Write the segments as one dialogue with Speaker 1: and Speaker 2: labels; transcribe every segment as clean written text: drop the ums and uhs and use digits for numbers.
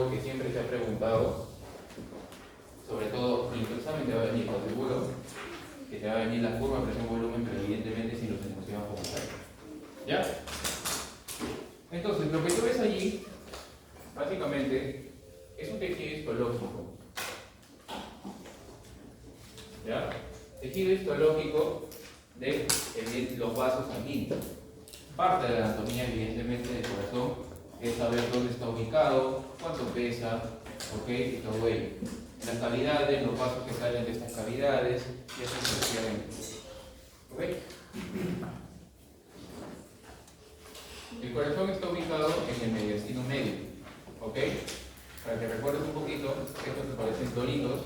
Speaker 1: algo que siempre se ha preguntado, sobre todo, en tu examen te va a venir, lo seguro, que te va a venir la curva presión-volumen, pero evidentemente sin los enunciados como tal. ¿Ya? Entonces, lo que tú ves allí, básicamente, es un tejido histológico. ¿Ya? Tejido histológico de los vasos sanguíneos. Parte de la anatomía, evidentemente, del corazón es saber dónde está ubicado, cuánto pesa, ¿ok? Y todo ello. Las cavidades, los vasos que salen de estas cavidades, y así sucesivamente. ¿Ok? El corazón está ubicado en el mediastino medio. ¿Ok? Para que recuerdes un poquito, estos que parecen doritos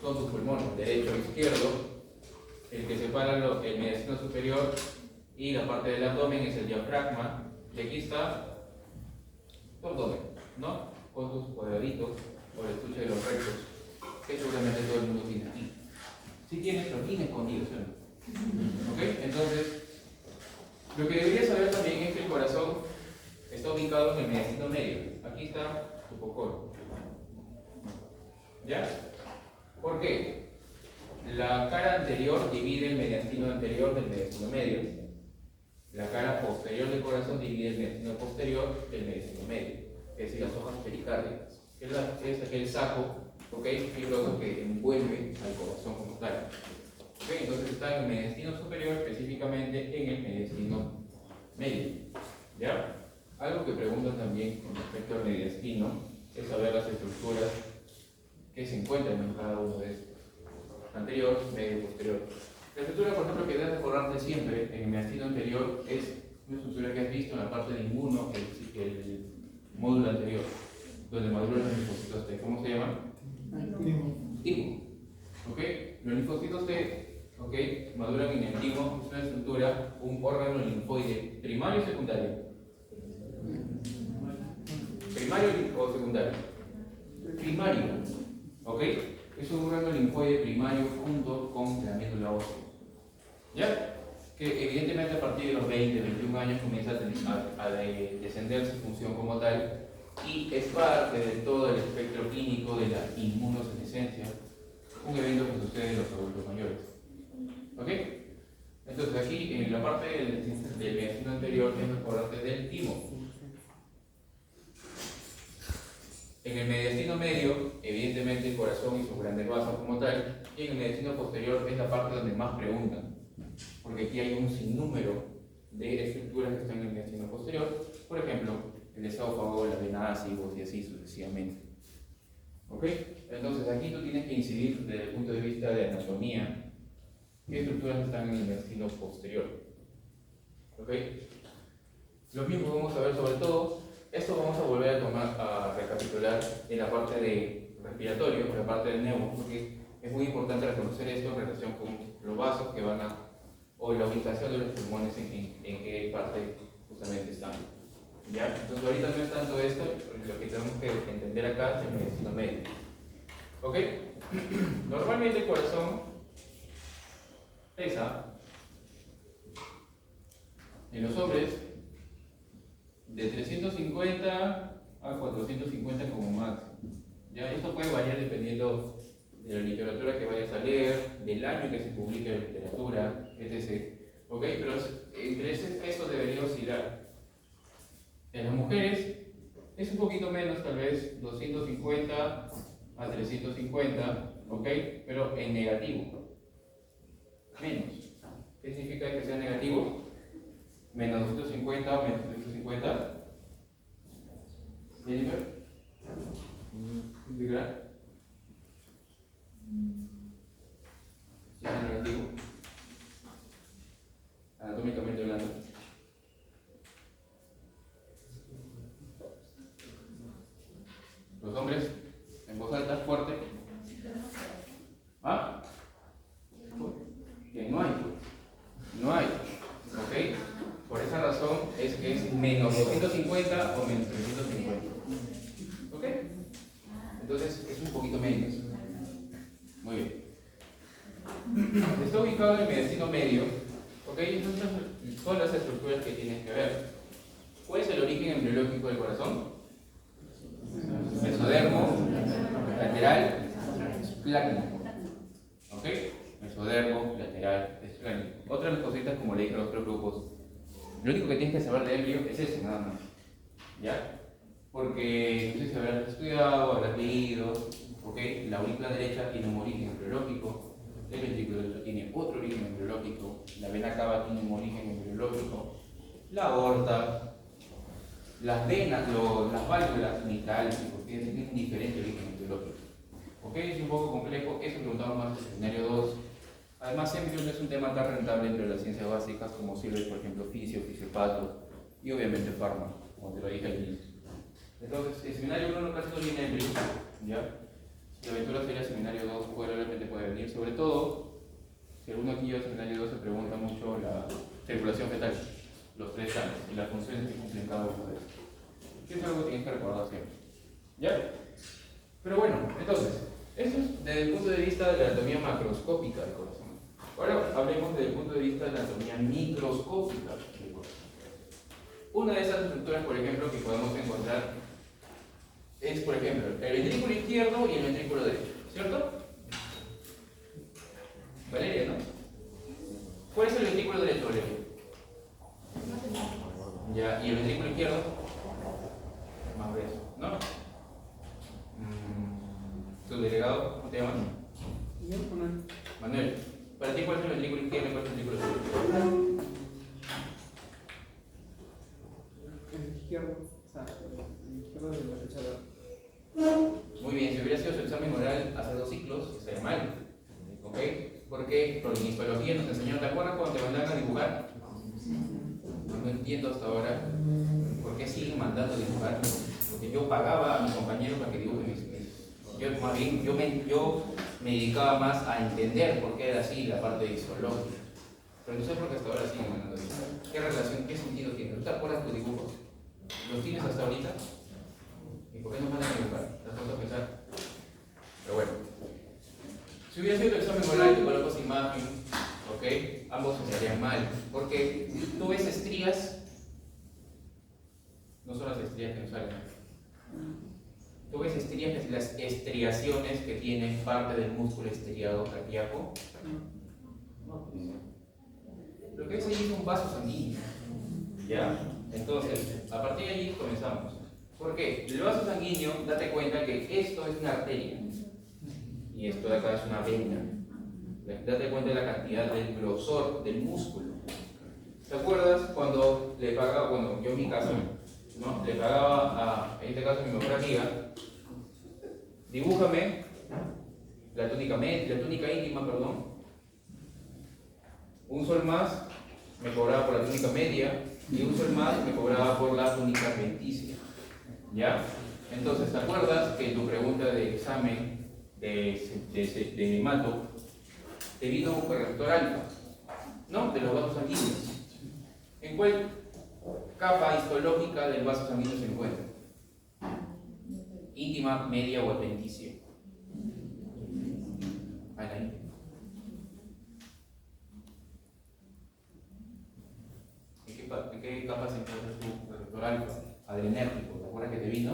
Speaker 1: son tus pulmones, derecho e izquierdo. El que separa el mediastino superior y la parte del abdomen es el diafragma. Y aquí está tu abdomen, ¿no? Con tus cuadraditos o el estuche de los rectos, que seguramente todo el mundo tiene aquí. Si tienes, pero bien escondido, ¿sí? ¿Ok? Entonces, lo que deberías saber también es que el corazón está ubicado en el mediastino medio. Aquí está tu popolo. ¿Ya? ¿Por qué? La cara anterior divide el mediastino anterior del mediastino medio. La cara posterior del corazón divide el mediastino posterior del mediastino medio. Es decir, las hojas pericárdicas. Es aquel saco, ¿ok?, fibroso que envuelve al corazón como tal. ¿Ok? Entonces está en el mediastino superior, específicamente en el mediastino medio. ¿Ya? Algo que preguntan también con respecto al mediastino es saber las estructuras que se encuentran en cada uno de estos. Anterior, medio, posterior. La estructura, por ejemplo, que debes recordarte siempre en el mediastino anterior es una estructura que has visto en la parte de inmuno, el módulo anterior, donde maduran los linfocitos T. ¿Cómo se llama? Timo. ¿Ok? Los linfocitos T, ¿ok?, maduran en el timo. Es una estructura, un órgano linfoide primario y secundario. ¿Primario o secundario? Primario. ¿Ok? Es un órgano linfoide primario junto con la médula ósea. ¿Ya? Que evidentemente a partir de los 20, 21 años comienza a descender su función como tal y es parte de todo el espectro clínico de la inmunosenescencia, un evento que sucede en los adultos mayores. ¿Ok? Entonces aquí en la parte del mediastino anterior es recordarte del timo. En el mediastino medio, evidentemente el corazón y sus grandes vasos como tal, y en el mediastino posterior es la parte donde más preguntan, porque aquí hay un sinnúmero de estructuras que están en el mediastino posterior, por ejemplo, el esófago, la vena ácidos y así sucesivamente. ¿Ok? Entonces aquí tú tienes que incidir desde el punto de vista de anatomía, qué estructuras están en el mediastino posterior. ¿Ok? Lo mismo vamos a ver sobre todo. Esto vamos a volver a recapitular en la parte de respiratorio, en la parte del neumo, porque es muy importante reconocer esto en relación con los vasos que van o la ubicación de los pulmones en qué parte justamente están. ¿Ya? Entonces ahorita no es tanto esto, lo que tenemos que entender acá es el mediastino medio. ¿Ok? Normalmente el corazón pesa en los hombres de 350 a 450 como máximo. ¿Ya? Esto puede variar dependiendo de la literatura que vayas a leer, del año que se publique la literatura, etc. ¿Ok? Pero entre ese peso debería oscilar. En las mujeres es un poquito menos, tal vez 250 a 350, ¿ok? Pero en negativo. Menos. ¿Qué significa que sea negativo? Menos 250 o menos 350. ¿Jennifer? ¿Qué significa? Si es negativo. Anatómicamente hablando. Los hombres, en voz alta, fuerte. ¿Ah? Que no hay. No hay. ¿Ok? Por esa razón es que es menos 250 o menos 350. ¿Ok? Entonces es un poquito menos. Muy bien. Está ubicado en el mediastino medio. ¿Ok? Entonces son las estructuras que tienes que ver. ¿Cuál es el origen embriológico del corazón? lateral, esplácnico. ¿Ok? Mesodermo, lateral, esplácnico. Otra de las cositas, como le dije a los otros grupos, lo único que tienes que saber de embrio es eso, nada más. ¿Ya? Porque no sé si habrás estudiado, habrás leído, ¿ok? La aurícula derecha tiene un origen embriológico, el ventrículo derecho tiene otro origen embriológico, la vena cava tiene un origen embriológico, la aorta, las venas, las válvulas mitrales, tienen un diferente origen embriológico. ¿Ok? Es un poco complejo, eso preguntamos más en el seminario 2. Además, embrión no es un tema tan rentable entre las ciencias básicas como sirve, por ejemplo, fisiopato y obviamente fármaco, como te lo dije al inicio. Entonces, el seminario 1 casi no viene embrión, ¿ya? Si la aventura sería seminario 2, probablemente puede venir, sobre todo, si alguno aquí va a seminario 2 se pregunta mucho la circulación fetal, los 3 años, y las funciones que cumplen cada uno de ellos. Que es algo que tienes que recordar siempre, ¿ya? Pero bueno, entonces, eso es desde el punto de vista de la anatomía macroscópica del corazón. Ahora hablemos desde el punto de vista de la anatomía microscópica del corazón. Una de esas estructuras, por ejemplo, que podemos encontrar es, por ejemplo, el ventrículo izquierdo y el ventrículo derecho, ¿cierto? Valeria, ¿no? ¿Cuál es el ventrículo derecho, Valeria? Ya, ¿y el ventrículo izquierdo? Más grueso, ¿no? ¿Tu delegado? ¿Cómo te llamas?
Speaker 2: Manuel.
Speaker 1: Manuel. ¿Para ti cuál es el ventrículo izquierdo y cuál es el ventrículo derecho?
Speaker 2: El izquierdo, o sea, el izquierdo de la derecha.
Speaker 1: Muy bien, si hubiera sido su examen oral hace 2 ciclos, estaría mal. ¿Ok? ¿Por qué? Porque en histología nos enseñaron, ¿te acuerdas cuando te mandaban a dibujar? No entiendo hasta ahora por qué siguen mandando a dibujar. Porque yo pagaba a mi compañero para que dibuje mis. Yo más bien, yo me dedicaba más a entender por qué era así la parte histológica. Pero no sé por qué hasta ahora siguen mandando a dibujar. ¿Qué relación, qué sentido tiene? ¿Tú te acuerdas tus dibujos? ¿Los tienes hasta ahorita? ¿Y por qué no mandan a dibujar? ¿Te has puesto a pensar? Pero bueno. Si hubiera sido tu examen oral y te colocas imagen, ¿ok? Ambos estarían mal. Porque tú ves estrías, no son las estrías que nos salen. Tú ves estrías, las estriaciones que tienen parte del músculo estriado cardíaco. Lo que ves ahí es un vaso sanguíneo. ¿Ya? Entonces, a partir de allí comenzamos. ¿Por qué? El vaso sanguíneo, date cuenta que esto es una arteria y esto de acá es una vena. Date cuenta de la cantidad del grosor del músculo. ¿Te acuerdas cuando le pagaba, bueno, yo en mi caso, ¿no? Le pagaba en este caso a mi mejor amiga, dibújame la túnica íntima, perdón. Un sol más me cobraba por la túnica media y un sol más me cobraba por la túnica adventicia. ¿Ya? Entonces, ¿te acuerdas que en tu pregunta de examen de hemato te vino un corrector alfa? ¿No? De los vasos sanguíneos. ¿En cuál capa histológica del vaso sanguíneo se encuentra? Íntima, media o adventicia. Ahí. ¿En qué capa se encuentra tu corrector alfa? Adrenérgico, ¿te acuerdas que te vino?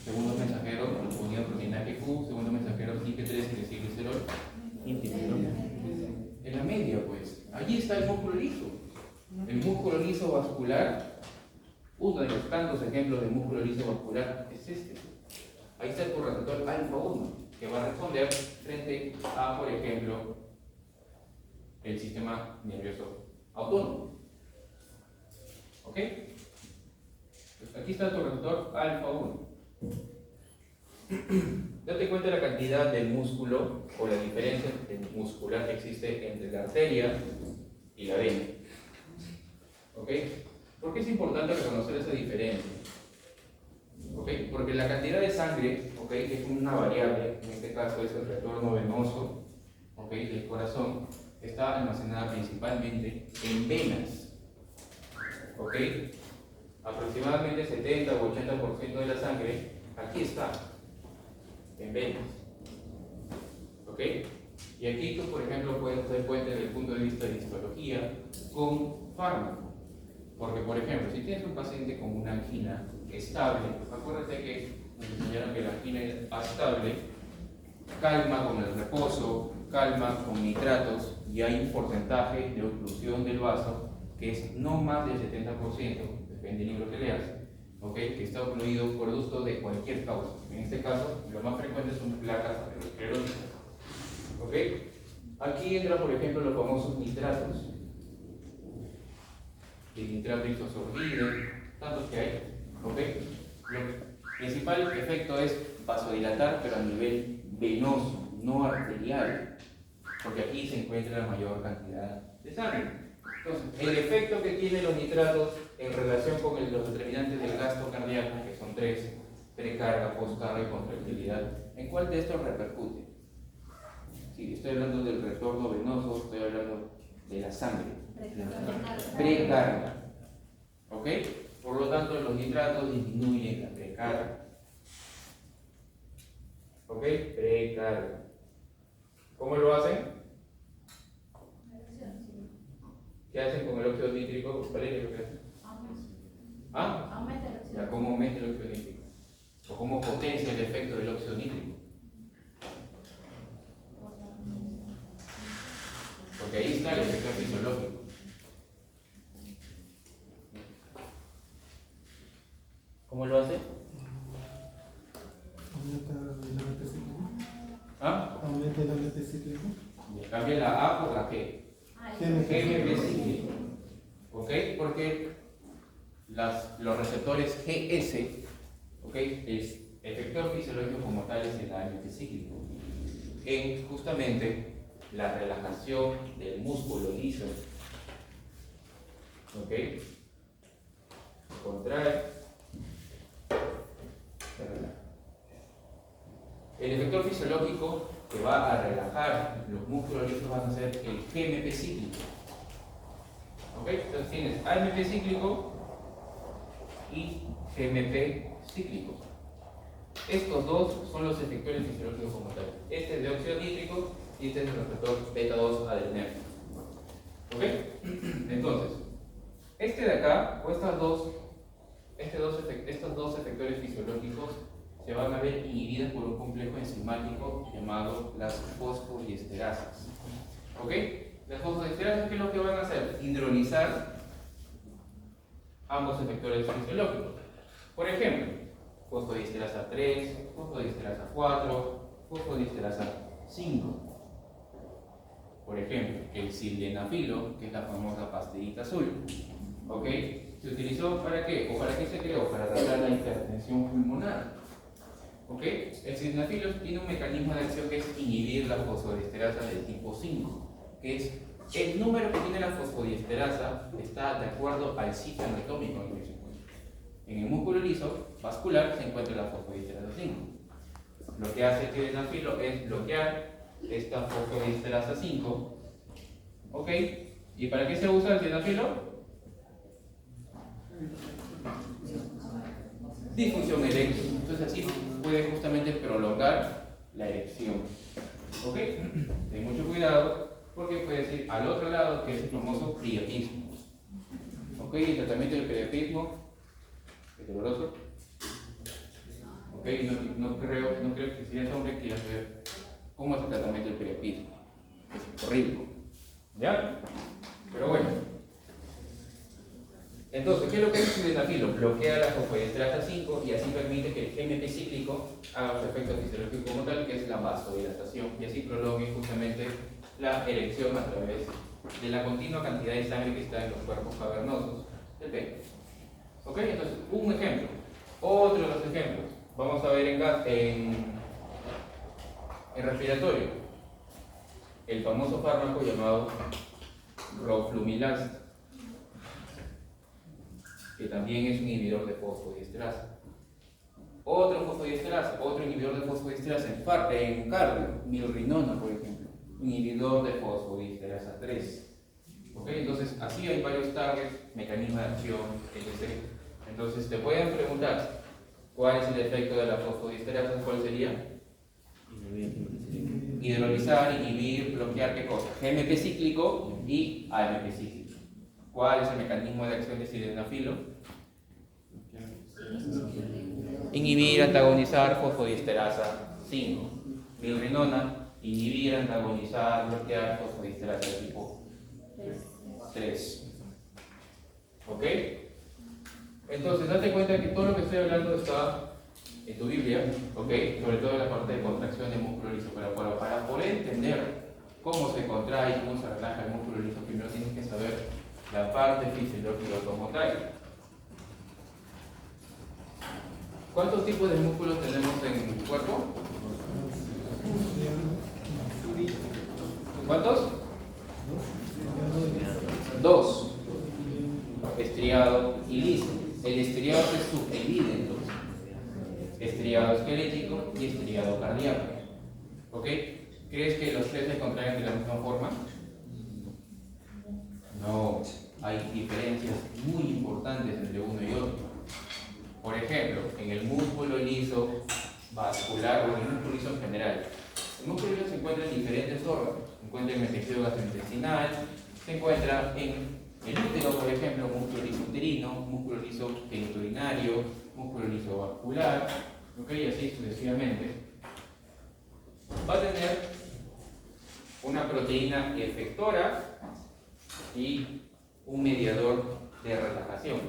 Speaker 1: Segundos mensajeros, unidad proteinaje Q, segundos mensajeros IP3 y glicerol. Íntimo, ¿no? En la media, pues. Allí está el músculo liso. El músculo liso vascular, uno de los tantos ejemplos de músculo liso vascular es este. Ahí está el corrector alfa 1, que va a responder frente a, por ejemplo, el sistema nervioso autónomo. ¿Ok? Pues aquí está tu receptor alfa 1. Date cuenta de la cantidad del músculo o la diferencia muscular que existe entre la arteria y la vena. ¿Ok? ¿Por qué es importante reconocer esa diferencia? ¿Ok? Porque la cantidad de sangre, ¿ok?, que es una variable, en este caso es el retorno venoso, ¿ok?, del corazón, está almacenada principalmente en venas. ¿Ok? Aproximadamente 70 o 80% de la sangre aquí está, en venas. ¿Ok? Y aquí tú, por ejemplo, puedes dar cuenta desde el punto de vista de histología con fármaco. Porque, por ejemplo, si tienes un paciente con una angina estable, acuérdate que nos enseñaron que la angina estable calma con el reposo, calma con nitratos, y hay un porcentaje de oclusión del vaso que es no más del 70%, depende del libro que leas, ¿okay? Que está ocluido por producto de cualquier causa. En este caso, lo más frecuente son placas ateroscleróticas. ¿Okay? Aquí entran, por ejemplo, los famosos nitratos. El nitrato isosorbide, tantos que hay. ¿Okay? Lo principal efecto es vasodilatar, pero a nivel venoso, no arterial, porque aquí se encuentra la mayor cantidad de sangre. Entonces, el efecto que tienen los nitratos en relación con los determinantes del gasto cardíaco, que son 3, precarga, postcarga y contractilidad, ¿en cuál de estos repercute? Sí, estoy hablando del retorno venoso, estoy hablando de la sangre. Precarga. ¿Ok? Por lo tanto, los nitratos disminuyen la precarga. ¿Ok? Precarga. ¿Cómo lo hacen? ¿Qué hacen con el óxido nítrico? Valeria, ¿qué hacen? ¿Ah? Ya, ¿cómo aumenta el óxido nítrico? ¿O cómo potencia el efecto del óxido nítrico? Porque ahí está el efecto fisiológico. ¿Cómo lo hace?
Speaker 3: Aumenta el AMP cíclico.
Speaker 1: ¿Ah?
Speaker 3: Aumenta el AMP cíclico.
Speaker 1: Cambia la A por la G. GMP cíclico. ¿Ok? Porque los receptores GS, ¿ok? El efector fisiológico como tal es el AMP cíclico. En justamente la relajación del músculo liso. ¿Ok? Contrae. Se relaja. El efector fisiológico que va a relajar los músculos lisos van a ser el GMP cíclico. ¿Ok? Entonces tienes AMP cíclico y GMP cíclico. Estos dos son los efectores fisiológicos como tal. Este es de óxido nítrico y este es el receptor beta 2 adrenérgico. ¿Ok? Entonces, este de acá, o estos dos efectores fisiológicos se van a ver inhibidas por un complejo enzimático llamado las fosfodiesterasas. ¿Ok? Las fosfodiesterasas, ¿qué es lo que van a hacer? Hidrolizar ambos efectores fisiológicos. Por ejemplo, fosfodiesterasa 3, fosfodiesterasa 4, fosfodiesterasa 5. Por ejemplo, el sildenafilo, que es la famosa pastillita azul. ¿Ok? ¿Se utilizó para qué? ¿O para qué se creó? Para tratar la hipertensión pulmonar. ¿Ok? El sildenafilo tiene un mecanismo de acción que es inhibir la fosfodiesterasa del tipo 5, que es el número que tiene la fosfodiesterasa está de acuerdo al sitio anatómico en el que se encuentra. En el músculo liso vascular se encuentra la fosfodiesterasa 5. Lo que hace el sildenafilo es bloquear esta fosfodiesterasa 5. ¿Ok? ¿Y para qué se usa el sildenafilo? Disfunción eréctil. Entonces así puede justamente prolongar la erección. ¿Ok? Ten mucho cuidado porque puede ir al otro lado, que es el famoso priapismo. ¿Ok? El tratamiento del priapismo es doloroso. ¿Ok? No creo que si eres hombre quieras ver cómo es el tratamiento del priapismo. Es horrible. ¿Ya? Pero bueno. Entonces, ¿qué es lo que hace el sildenafilo? Bloquea la fosfodiesterasa 5 y así permite que el GMP cíclico haga su efecto fisiológico como tal, que es la vasodilatación, y así prolongue justamente la erección a través de la continua cantidad de sangre que está en los cuerpos cavernosos del pene. ¿Ok? Entonces, un ejemplo. Otro de los ejemplos. Vamos a ver en respiratorio. El famoso fármaco llamado roflumilast, que también es un inhibidor de fosfodiesterasa. Otro inhibidor de fosfodiesterasa en cardio, milrinona, por ejemplo, inhibidor de fosfodiesterasa 3. ¿Ok? Entonces, así hay varios targets, mecanismos de acción, etc. Entonces, te pueden preguntar, ¿cuál es el efecto de la fosfodiesterasa? ¿Cuál sería? Hidrolizar, inhibir, bloquear, ¿qué cosa? GMP cíclico y AMP cíclico. ¿Cuál es el mecanismo de acción de sildenafilo? Inhibir, antagonizar fosfodiesterasa 5. milrinona, inhibir, antagonizar, bloquear fosfodiesterasa de tipo 3. ¿Ok? Entonces, date cuenta que todo lo que estoy hablando está en tu Biblia, ¿ok? Sobre todo en la parte de contracción del músculo liso. Pero para poder entender cómo se contrae y cómo se relaja el músculo liso, primero tienes que saber la parte fisiológica como tal. ¿Cuántos tipos de músculos tenemos en el cuerpo? ¿Cuántos? 2. Estriado y liso. El estriado se subdivide en 2. Estriado esquelético y estriado cardíaco. ¿Ok? ¿Crees que los tres se contraen de la misma forma? No. Hay diferencias muy importantes entre uno y otro. Por ejemplo, en el músculo liso vascular o en el músculo liso en general, el músculo liso se encuentra en diferentes órganos. Se encuentra en el tejido gastrointestinal, se encuentra en el útero, por ejemplo, músculo liso uterino, músculo liso genitourinario, músculo liso vascular, ¿ok? Y así sucesivamente. Va a tener una proteína efectora y un mediador de relajación.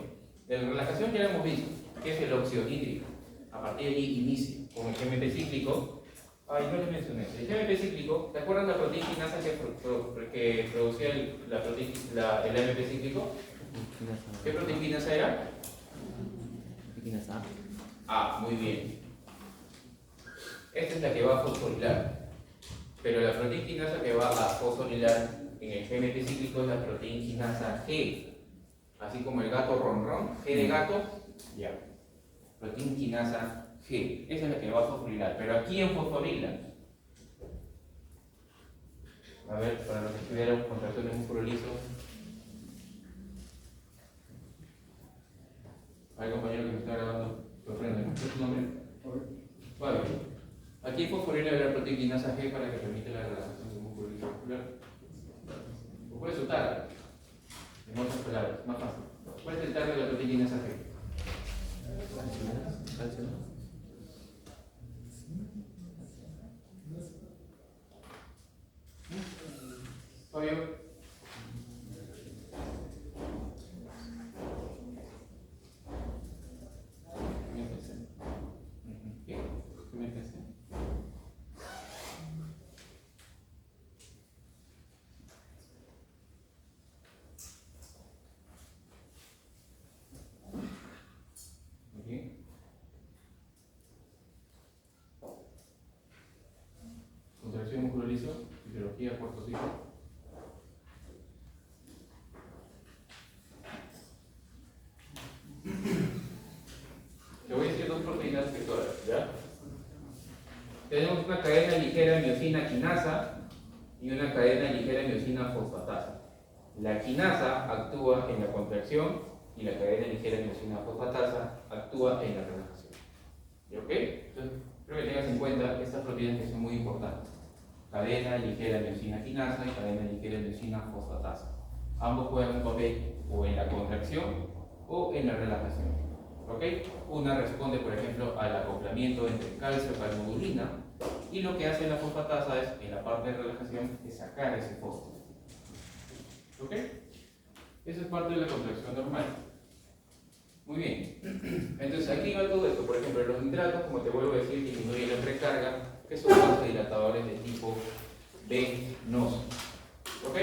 Speaker 1: De relajación ya lo hemos visto, que es el óxido nítrico. A partir de ahí inicia con el GMP cíclico. Ay, no les mencioné. El GMP cíclico, ¿te acuerdas la proteína quinasa que producía el AMP cíclico? ¿Qué proteína quinasa era?
Speaker 4: Quinasa.
Speaker 1: Ah, muy bien. Esta es la que va a fosforilar. Pero la proteína quinasa que va a fosforilar en el GMP cíclico es la proteína quinasa G. Así como el gato ronrón, G de gato, ya. Proteína quinasa G. Esa es la que va a fosforilar. Pero ¿a quién fosforila? A ver, para los que estudiaron contracción de músculo liso. Hay compañero que me está grabando. ¿Qué es tu nombre? Vale. Aquí fosforila la proteína quinasa G para que permita la relajación del músculo liso muscular. O puede su target. En otras palabras, más fácil. ¿Cuál es el target de la proteína quinasa G? Fabio. Contracción músculo liso, fisiología, cuarto ciclo. Te voy a decir dos proteínas efectoras, ¿ya? Tenemos una cadena ligera de miosina quinasa y una cadena ligera de miosina fosfatasa. La quinasa actúa en la contracción y la cadena ligera de miosina fosfatasa actúa en la relajación. ¿Ok? Entonces, creo que tengas en cuenta estas proteínas que son muy importantes. Cadena ligera de miosina quinasa y cadena ligera de miosina fosfatasa. Ambos juegan un papel o en la contracción o en la relajación. ¿Ok? Una responde, por ejemplo, al acoplamiento entre calcio y calmodulina, y lo que hace la fosfatasa es, en la parte de relajación, es sacar ese fósforo. ¿Ok? Eso es parte de la contracción normal. Muy bien. Entonces, aquí va todo esto. Por ejemplo, los nitratos, como te vuelvo a decir, disminuyen la precarga, que son vasodilatadores de tipo venoso. ¿Ok?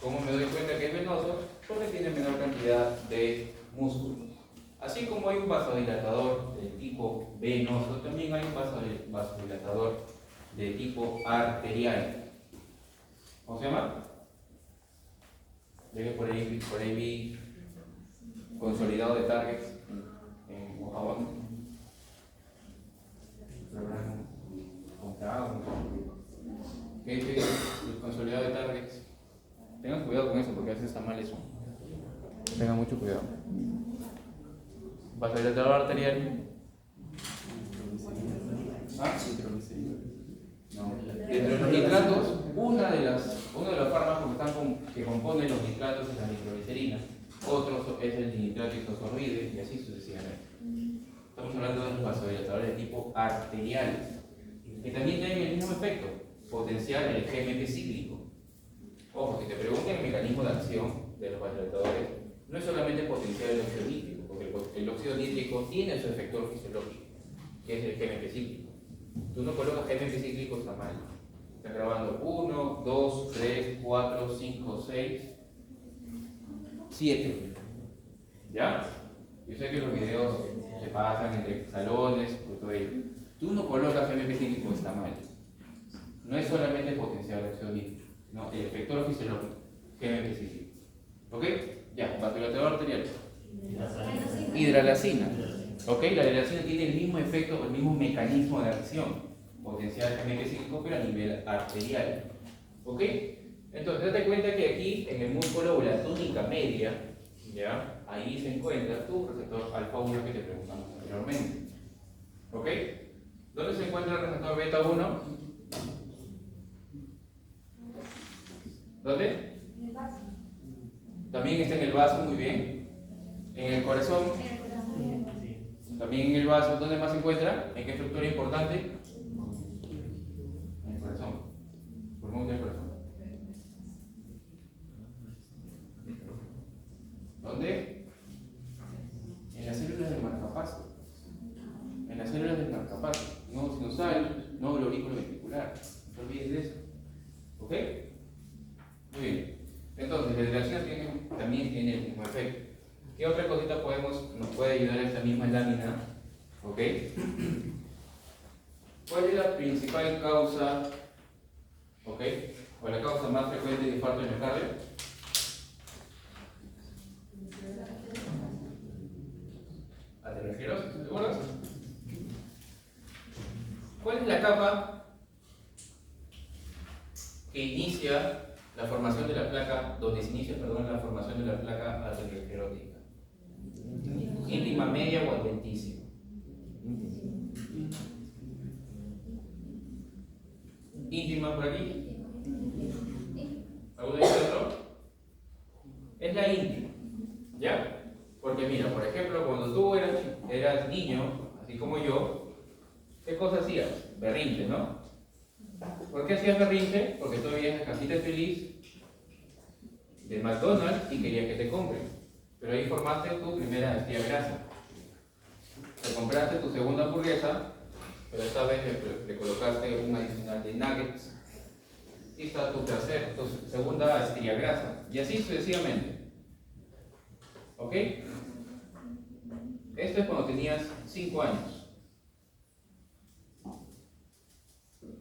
Speaker 1: ¿Cómo me doy cuenta que es venoso? Porque tiene menor cantidad de músculo. Así como hay un vasodilatador de tipo venoso, también hay un vasodilatador de tipo arterial. ¿Cómo se llama? Ya que por ahí vi consolidado de targets en Mojavón. ¿Qué es el consolidado de targets? Tengan cuidado con eso porque a veces está mal eso. Tengan mucho cuidado. Vasodilatador arterial. ¿Ah? No. Entre los nitratos, uno de los fármacos que componen los nitratos es la nitroglicerina. Otro es el nitrato isosorbide y así sucesivamente. Estamos hablando de los vasodilatadores de tipo arterial. que también tienen el mismo efecto, potenciar el GMP cíclico. Ojo, si te preguntan el mecanismo de acción de los vasodilatadores, no es solamente potenciar el óxido nítrico, porque el óxido nítrico tiene su efector fisiológico, que es el GMP cíclico. Tú no colocas GMP cíclico, está mal. Estás grabando 1, 2, 3, 4, 5, 6, 7. ¿Ya? Yo sé que los videos se pasan entre salones, por todo ello. Tú no colocas GMP cíclico, está mal. No es solamente potenciar el óxido nítrico, no, el efector fisiológico, GMP cíclico. ¿Ok? Ya, vasodilatador arterial. Hidralacina. ¿Ok? La hidralacina tiene el mismo efecto o el mismo mecanismo de acción, potenciar el GMP cíclico, pero a nivel arterial. ¿Ok? Entonces, date cuenta que aquí, en el músculo o la túnica media, ¿ya? Ahí se encuentra tu receptor alfa 1 que te preguntamos anteriormente. ¿Ok? ¿Dónde se encuentra el receptor beta 1? ¿Dónde? También está en el vaso, muy bien. En el corazón. También en el vaso. ¿Dónde más se encuentra? ¿En qué estructura importante? En el corazón. Pulmón del corazón. ¿Dónde? En las células del marcapaso. En las células del marcapaso. No sinusal, no el aurículo ventricular. No te olvides de eso. ¿Ok? Muy bien. Entonces, la hidratación también tiene el mismo efecto. ¿Qué otra cosita nos puede ayudar a esta misma lámina? ¿Ok? ¿Cuál es la principal causa, ok, o la causa más frecuente de infarto de miocardio? Aterosclerosis, ¿seguros? ¿Cuál es la capa que inicia la formación de la placa, donde se inicia, perdón, la formación de la placa aterosclerótica? ¿Íntima, media o adventísima? ¿Íntima por aquí? ¿Alguno dice otro? Es la íntima, ¿ya? Porque mira, por ejemplo, cuando tú eras niño, así como yo, ¿qué cosa hacías? Berrinche, ¿no? ¿Por qué hacías berrinche? Porque tú veías la casita feliz de McDonald's y querías que te compren. Pero ahí formaste tu primera estía grasa. Te compraste tu segunda hamburguesa, pero esta vez le colocaste un adicional de nuggets. Y está tu segunda estría grasa. Y así sucesivamente. ¿Ok? Esto es cuando tenías 5 años.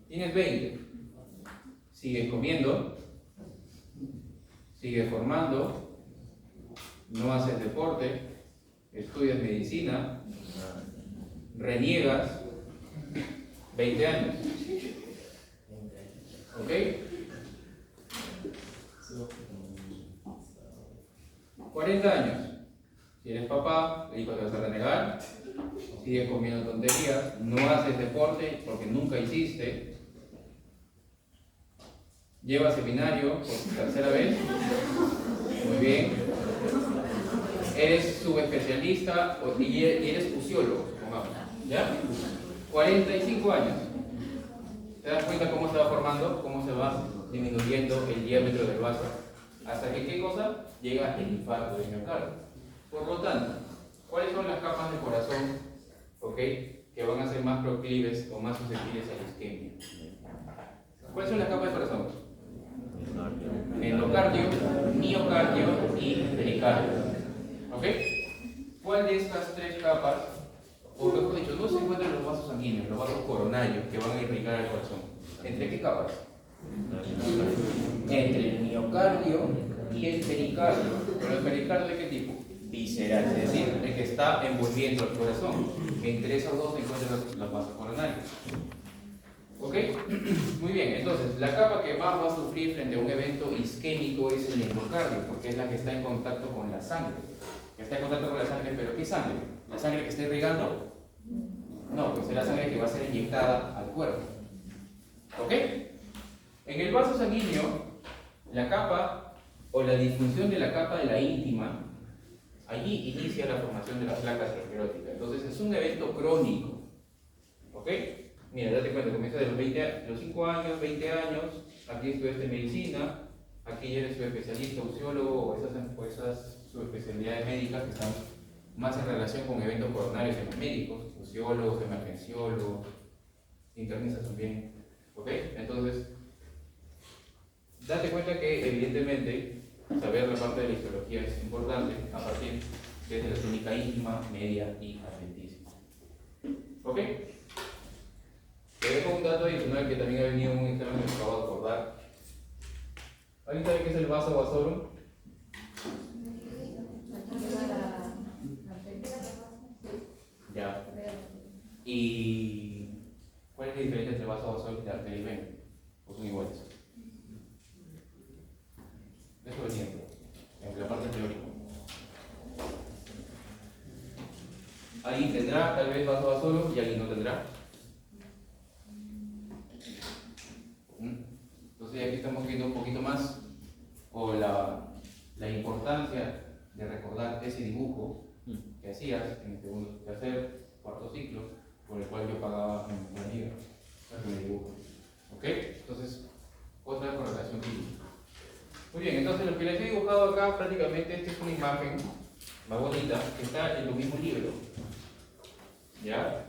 Speaker 1: Tienes 20. Sigues comiendo. Sigues formando. No haces deporte. Estudias medicina. Reniegas. 20 años. ¿Ok? 40 años. Si eres papá, el hijo te vas a renegar, sigues comiendo tonterías, no haces deporte porque nunca hiciste, llevas seminario por tercera vez, muy bien, eres subespecialista y eres fusiólogo, pongamos, ¿ya? 45 años. ¿Te das cuenta cómo se va formando, cómo se va disminuyendo el diámetro del vaso? Hasta que, ¿qué cosa? Llega el infarto de miocardio. Por lo tanto, ¿cuáles son las capas del corazón, ok, que van a ser más proclives o más susceptibles a la isquemia? ¿Cuáles son las capas del corazón? Endocardio, miocardio y pericardio. ¿Ok? ¿Cuál de estas tres capas, o mejor dicho, no se encuentran en los vasos sanguíneos, los vasos coronarios que van a irrigar el corazón? ¿Entre qué capas? Entre el miocardio y el pericardio. ¿Pero el pericardio de qué tipo? Visceral, es decir, el que está envolviendo el corazón. Entre esos dos se encuentran los vasos coronarios. ¿Ok? Muy bien, entonces la capa que más va a sufrir frente a un evento isquémico es el endocardio, porque es la que está en contacto con la sangre. Que está en contacto con la sangre, pero ¿qué sangre? ¿La sangre que está irrigando? No, pues es la sangre que va a ser inyectada al cuerpo. ¿Ok? En el vaso sanguíneo, la capa o la disfunción de la capa de la íntima, allí inicia la formación de la placa aterosclerótica. Entonces es un evento crónico. ¿Ok? Mira, date cuenta, comienza de los 5 años, 20 años, aquí estudiaste medicina, aquí ya eres subespecialista, uciólogo o esas subespecialidades médicas que están más en relación con eventos coronarios en los médicos, usiólogos, emergenciólogos, internistas también. ¿Ok? Entonces, date cuenta que evidentemente saber la parte de la histología es importante a partir de la clínica íntima, media y adventísima. ¿Ok? Te dejo un dato adicional que también ha venido en un examen que me acabo de acordar. ¿Alguien sabe qué es el vaso vasorum? Ya. ¿Y cuál es la diferencia entre vaso vasorum y arteria y vena? ¿O son iguales? Eso venía en la parte teórica. Alguien tendrá tal vez vaso vasorum y alguien no tendrá. Entonces aquí estamos viendo un poquito más o la importancia de recordar ese dibujo que hacías en el segundo, tercer, cuarto ciclo, por el cual yo pagaba en la liga, el dibujo. ¿Ok? Entonces, otra correlación física. Muy bien, entonces lo que les he dibujado acá prácticamente esta es una imagen más bonita que está en tu mismo libro. ¿Ya?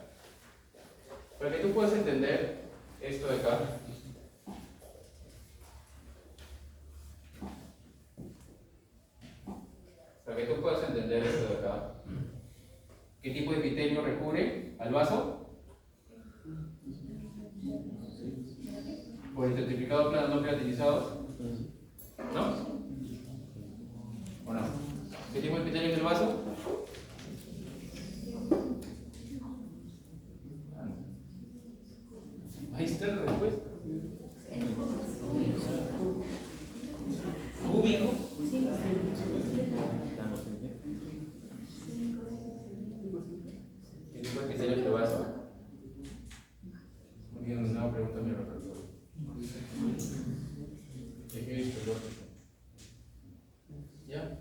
Speaker 1: Para que tú puedas entender esto de acá. Para que tú puedas entender esto de acá. ¿Qué tipo de epitelio recubre al vaso? ¿Por el certificado plano no creatinizado? ¿No? ¿O no? ¿Qué tipo de epitelio es el vaso? Ahí está la respuesta. ¿Cúbico? ¿Qué tipo de epitelio es el vaso? Una pregunta en mi repertorio. Tejido histológico. ¿Ya?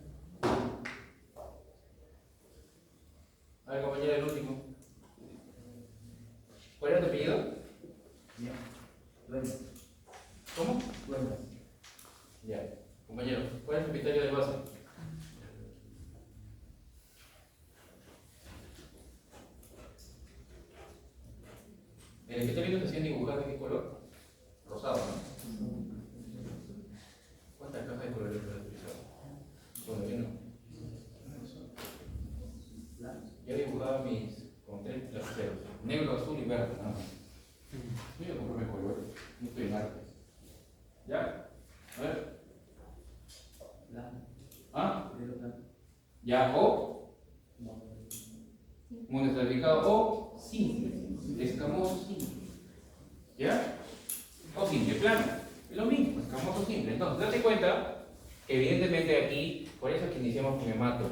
Speaker 1: A ver, compañera, el último. ¿Cuál era tu apellido? ¿Cómo? Ya. Compañero, ¿cuál es el epitelio del vaso? El epitelio que se hacían dibujar de qué color? Rosado, ¿no? ¿Cuántas cajas de colores has utilizado? Bueno, yo no. Yo dibujaba mis con 3 lapiceros, negro, azul y verde, nada más. Yo ya compré mi color, no estoy en arte. ¿Ya? A ver. ¿Ah? ¿Ya? ¿O? Monoestratificado o simple. Escamoso simple. ¿Ya? O simple plano. Es lo mismo, escamoso simple. Entonces, date cuenta que evidentemente aquí, por eso es que iniciamos con hemato.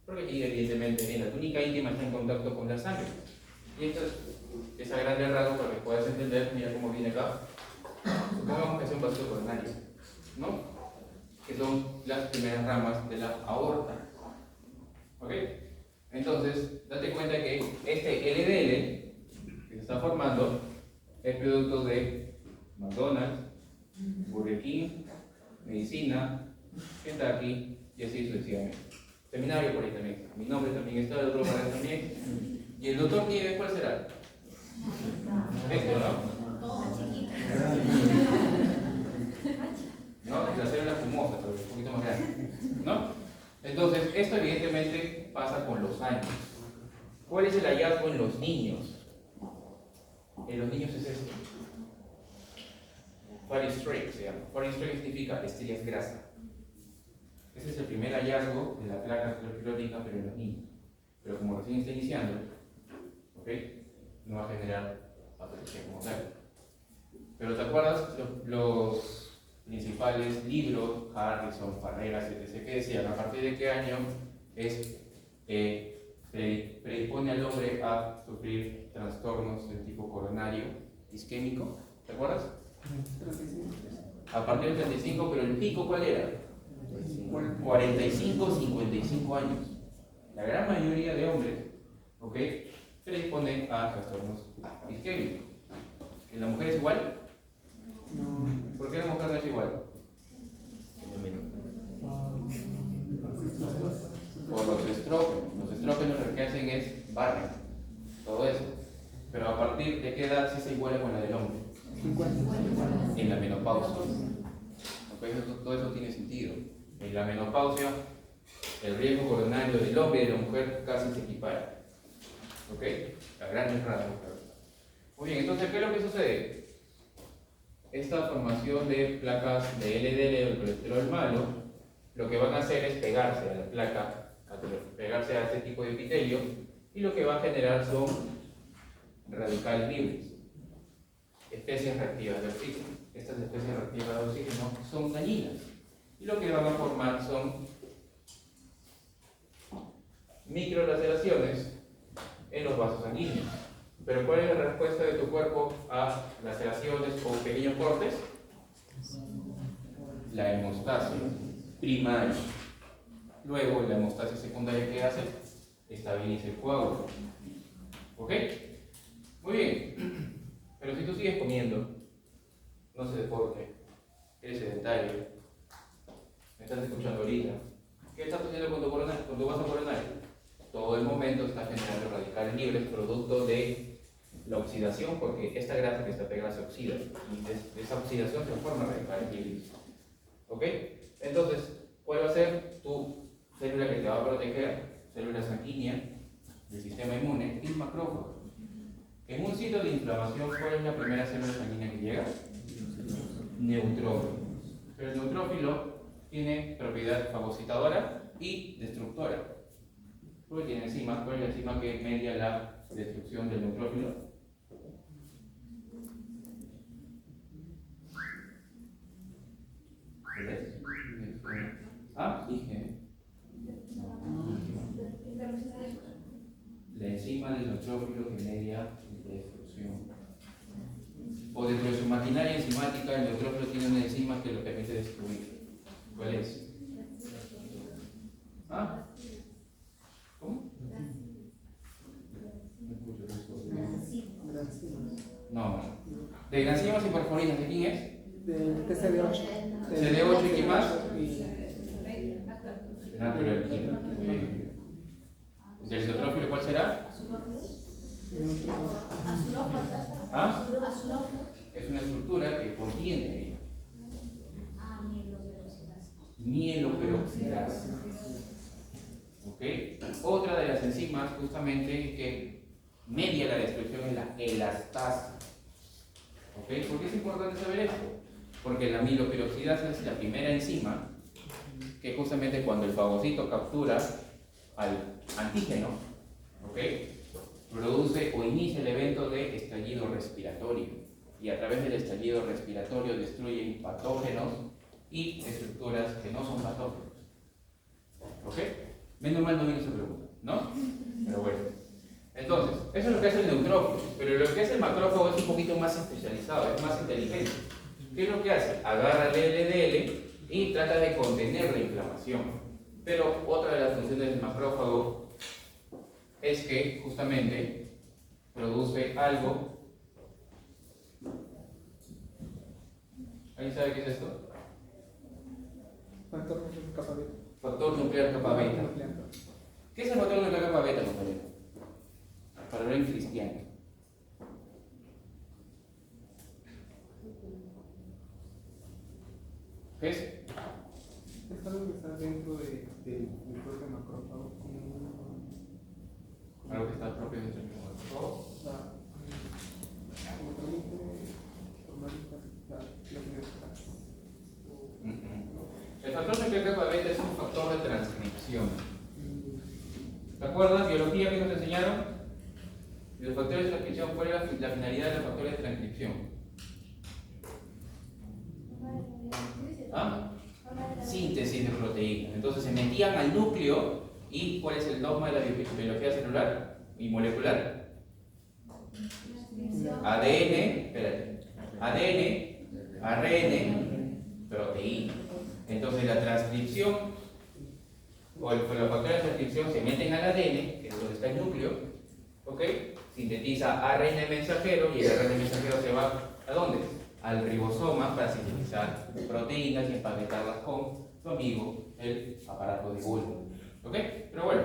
Speaker 1: Porque aquí evidentemente en la túnica íntima está en contacto con la sangre. Y esto es a grandes rasgos para que puedas entender, mira cómo viene acá. Supongamos que es un vasito coronario, ¿no? Que son las primeras ramas de la aorta. ¿Ok? Entonces, date cuenta que este LDL que se está formando es producto de McDonald's, Burger King, medicina, Kentucky y así sucesivamente. Seminario por ahí también. Mi nombre también está, el otro para también. ¿Y el doctor Nieves cuál será? Este, ¿no? ¿No? La célula fumosa, pero un poquito más grande. ¿No? Entonces, esto evidentemente pasa con los años. ¿Cuál es el hallazgo en los niños? En los niños es esto. Fatty streak se llama. Fatty streak significa estrías grasa. Ese es el primer hallazgo de la placa esclerótica, pero en los niños. Pero como recién está iniciando, ¿ok? No va a generar patología como tal. Pero ¿te acuerdas los principales libros, Harrison, Farreras, etc., que decían a partir de qué año es predispone al hombre a sufrir trastornos del tipo coronario isquémico? ¿Te acuerdas? A partir del 35, pero el pico ¿cuál era? 45, 55 años. La gran mayoría de hombres, ¿ok?, predisponen a trastornos isquémicos. ¿En la mujer es igual?
Speaker 2: No.
Speaker 1: ¿Por qué en la mujer no es igual? Por los estrógenos. Los estrógenos lo que hacen es barren todo eso. Pero a partir de qué edad sí se iguala con la del hombre?
Speaker 2: 50.
Speaker 1: En la menopausia. Ok, todo eso tiene sentido. En la menopausia, el riesgo coronario del hombre y de la mujer casi se equipara. ¿Ok? A grandes rasgos. Muy bien, entonces, ¿qué es lo que sucede? Esta formación de placas de LDL o el colesterol malo, lo que van a hacer es pegarse a la placa, pegarse a este tipo de epitelio, y lo que va a generar son radicales libres, especies reactivas de oxígeno. Estas especies reactivas de oxígeno son dañinas, y lo que van a formar son microlaceraciones en los vasos sanguíneos. Pero ¿cuál es la respuesta de tu cuerpo a laceraciones o pequeños cortes? La hemostasia primaria. Luego, la hemostasia secundaria, ¿qué hace? Estabiliza el coágulo. ¿Ok? Muy bien. Pero si tú sigues comiendo, no haces deporte, eres sedentario, me estás escuchando ahorita, ¿qué estás haciendo con tu vaso coronario? Todo el momento está generando radicales libres producto de la oxidación, porque esta grasa que está pegada se oxida y de esa oxidación se forman radicales libres. ¿Ok? Entonces, ¿cuál va a ser tu célula que te va a proteger? Célula sanguínea del sistema inmune, el macrófago. En un sitio de inflamación, ¿cuál es la primera célula sanguínea que llega? Neutrófilo. Pero el neutrófilo tiene propiedad fagocitadora y destructora. ¿Cuál tiene enzimas? ¿Cuál es la enzima que media la destrucción del neutrófilo? ¿Ah? Dije. La enzima del neutrófilo que media la destrucción. O dentro de su maquinaria enzimática, el neutrófilo tiene una enzima que lo permite destruir. ¿Cuál es? ¿Ah? ¿Cómo? No. De enzimas y porforinas, ¿de quién es?
Speaker 2: Del TCD8.
Speaker 1: CD8 y qué más? ¿Del neutrófilo cuál será? ¿Ah? Es una estructura que contiene mieloperoxidasa. ¿Ok? Otra de las enzimas justamente que media la destrucción es la elastasa. ¿Ok? ¿Por qué es importante saber esto? Porque la mieloperoxidasa es la primera enzima que justamente cuando el fagocito captura al antígeno, ¿ok?, produce o inicia el evento de estallido respiratorio, y a través del estallido respiratorio destruyen patógenos y estructuras que no son patógenos. ¿Ok? Menos mal no viene esa pregunta, ¿no? Pero bueno. Entonces, eso es lo que hace el neutrófilo, pero lo que hace el macrófago es un poquito más especializado, es más inteligente. ¿Qué es lo que hace? Agarra el LDL y trata de contener la inflamación. Pero otra de las funciones del macrófago es que justamente produce algo. ¿Alguien sabe qué es esto?
Speaker 2: Factor nuclear capa beta.
Speaker 1: Factor nuclear capa beta. ¿Qué es el factor nuclear capa beta, compañero? Para hablar en cristiano. ¿Qué es?
Speaker 2: Es algo que está dentro del propio macrófago.
Speaker 1: Algo que está propio dentro del macrófago.
Speaker 2: Como permite formar la biosfera.
Speaker 1: El factor nuclear capa beta es un factor de transcripción. ¿Te acuerdas? Biología que nos enseñaron. Y los factores de transcripción, ¿cuál es la finalidad de los factores de transcripción? ¿Ah? Síntesis de proteínas. Entonces se metían al núcleo. ¿Y cuál es el dogma de la biología celular y molecular? ADN, espérate, ADN, ARN, proteína. Entonces la transcripción o los factores de transcripción se meten al ADN, que es donde está el núcleo, ¿ok? sintetiza ARN mensajero y el ARN mensajero se va ¿a dónde? Al ribosoma para sintetizar proteínas y empaquetarlas con su amigo, el aparato de Golgi. ¿Ok? Pero bueno,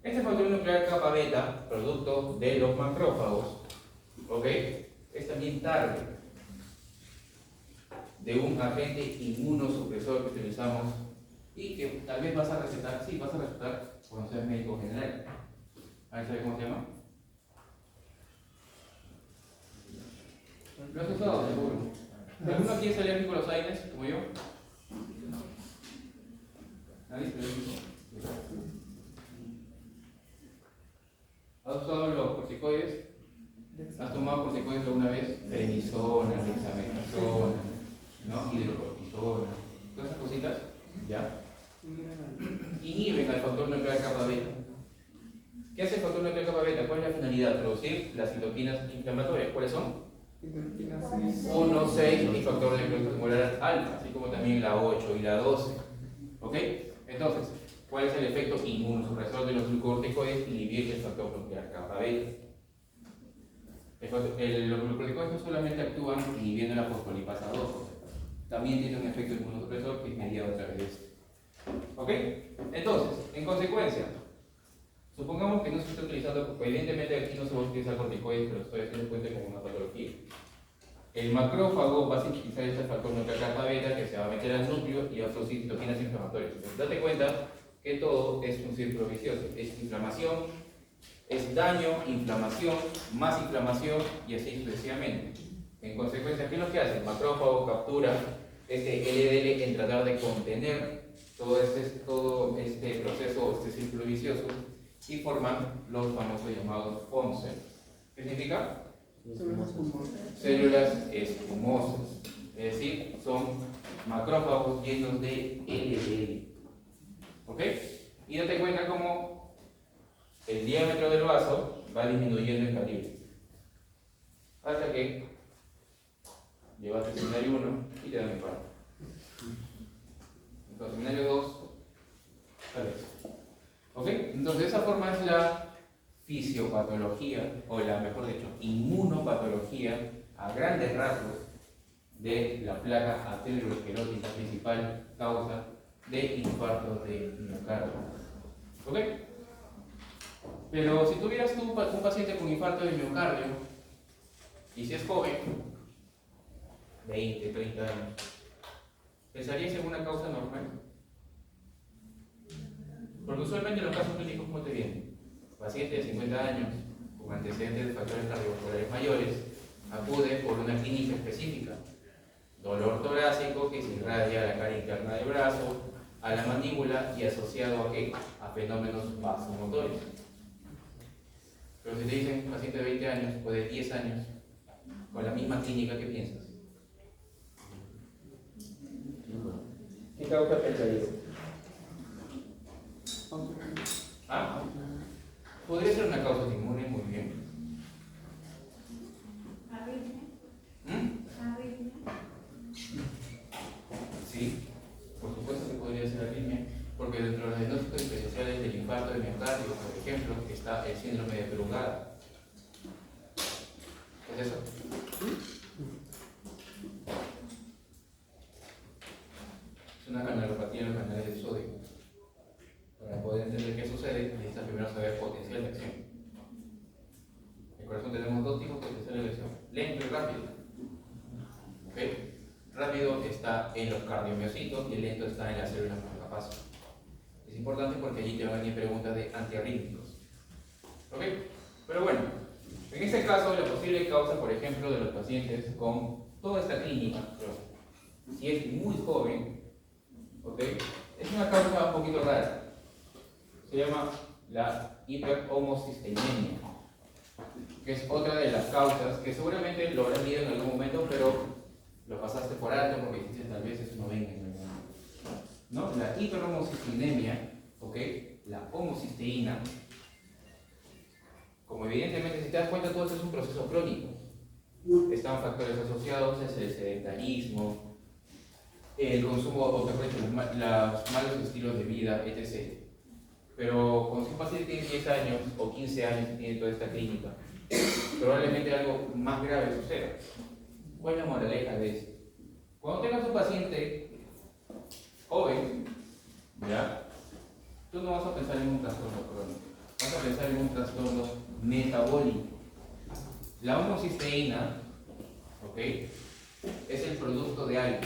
Speaker 1: este factor nuclear capa beta, producto de los macrófagos, ¿ok? Es también tarde de un agente inmunosupresor que utilizamos y que tal vez vas a recetar, sí, vas a recetar cuando seas médico general. ¿Ahí sabes cómo se llama? Lo has usado, seguro. ¿Alguno aquí es alérgico a los AINES, como yo? ¿Nadie es alérgico? ¿Has usado los corticoides? ¿Has tomado corticoides alguna vez? Prednisona, dexametasona, ¿no? Hidrocortisona, todas esas cositas, ¿ya? Inhiben al factor nuclear capa beta. ¿Qué hace el factor nuclear capa beta? ¿Cuál es la finalidad? Producir las citoquinas inflamatorias. ¿Cuáles son? 1, 6 y factor nuclear alfa, así como también la 8 y la 12. ¿Ok? Entonces, ¿cuál es el efecto inmunosupresor de los glucocorticoides? Inhibir el factor nuclear capa beta. Los glucocorticoides no solamente actúan inhibiendo la fosfolipasa 2, también tienen un efecto inmunosupresor que es mediado a través de esto. ¿Ok? Entonces, en consecuencia, supongamos que no se está utilizando, evidentemente aquí no se va a utilizar corticoides, pero estoy haciendo cuenta como una patología. El macrófago va a sintetizar este factor nuclear capa beta que se va a meter al núcleo y va a producir citoquinas inflamatorias. Entonces, date cuenta que todo es un círculo vicioso. Es inflamación, es daño, inflamación, más inflamación y así sucesivamente. En consecuencia, ¿qué es lo que hace? El macrófago captura este LDL en tratar de contener todo este proceso, este círculo vicioso, y forman los famosos llamados PONCE. ¿Qué significa? Células escumosas. Es decir, son macrófagos llenos de LDL. ¿Ok? Y date cuenta cómo el diámetro del vaso va disminuyendo en calibre. Hasta que llevas el seminario 1 y te dan el paro. Entonces, seminario 2, tal vez. ¿Ok? Entonces, de esa forma es la fisiopatología, o la, mejor dicho, inmunopatología a grandes rasgos de la placa aterosclerótica, principal causa de infarto de miocardio. ¿Ok? Pero si tuvieras tú un paciente con infarto de miocardio, y si es joven, 20, 30 años, ¿pensarías en una causa normal? Porque usualmente los casos clínicos, ¿cómo te vienen? Paciente de 50 años, con antecedentes de factores cardiovasculares mayores, acude por una clínica específica. Dolor torácico que se irradia a la cara interna del brazo, a la mandíbula y asociado a ¿qué? A fenómenos vasomotores. Pero si te dicen paciente de 20 años o de 10 años, con la misma clínica, ¿qué piensas? ¿Qué causa pensarías? ¿Ah? Podría ser una causa inmune, muy bien. Sí, por supuesto que podría ser arritmia, porque dentro de los diagnósticos diferenciales del infarto de miocardio, por ejemplo, está el síndrome de Brugada. ¿Qué es eso? Es una canalopatía en los canales de sodio. Para poder entender qué sucede, necesitas primero saber potencial de acción. En el corazón tenemos dos tipos de potencial de acción: lento y rápido. ¿Okay? Rápido está en los cardiomiocitos y el lento está en las células marcapasos. Es importante porque allí te van a venir preguntas de antiarrítmicos. ¿Ok? Pero bueno, en este caso, la posible causa, por ejemplo, de los pacientes con toda esta clínica, si es muy joven, ¿ok? Es una causa un poquito rara. Se llama la hiperhomocisteinemia, que es otra de las causas que seguramente lo habrás leído en algún momento, pero lo pasaste por alto porque dices tal vez eso no venga en el mundo. ¿No? La hiperhomocisteinemia, ¿ok? La homocisteína, como evidentemente si te das cuenta todo esto es un proceso crónico. Están factores asociados, es el sedentarismo, el consumo, o mejor dicho, los malos estilos de vida, etc. Pero cuando un paciente tiene 10 años o 15 años y tiene toda esta clínica, probablemente algo más grave suceda. ¿Cuál es la moraleja de esto? Cuando tengas un paciente joven, ¿ya? Tú no vas a pensar en un trastorno crónico, vas a pensar en un trastorno metabólico. La homocisteína, ¿ok?, es el producto de algo,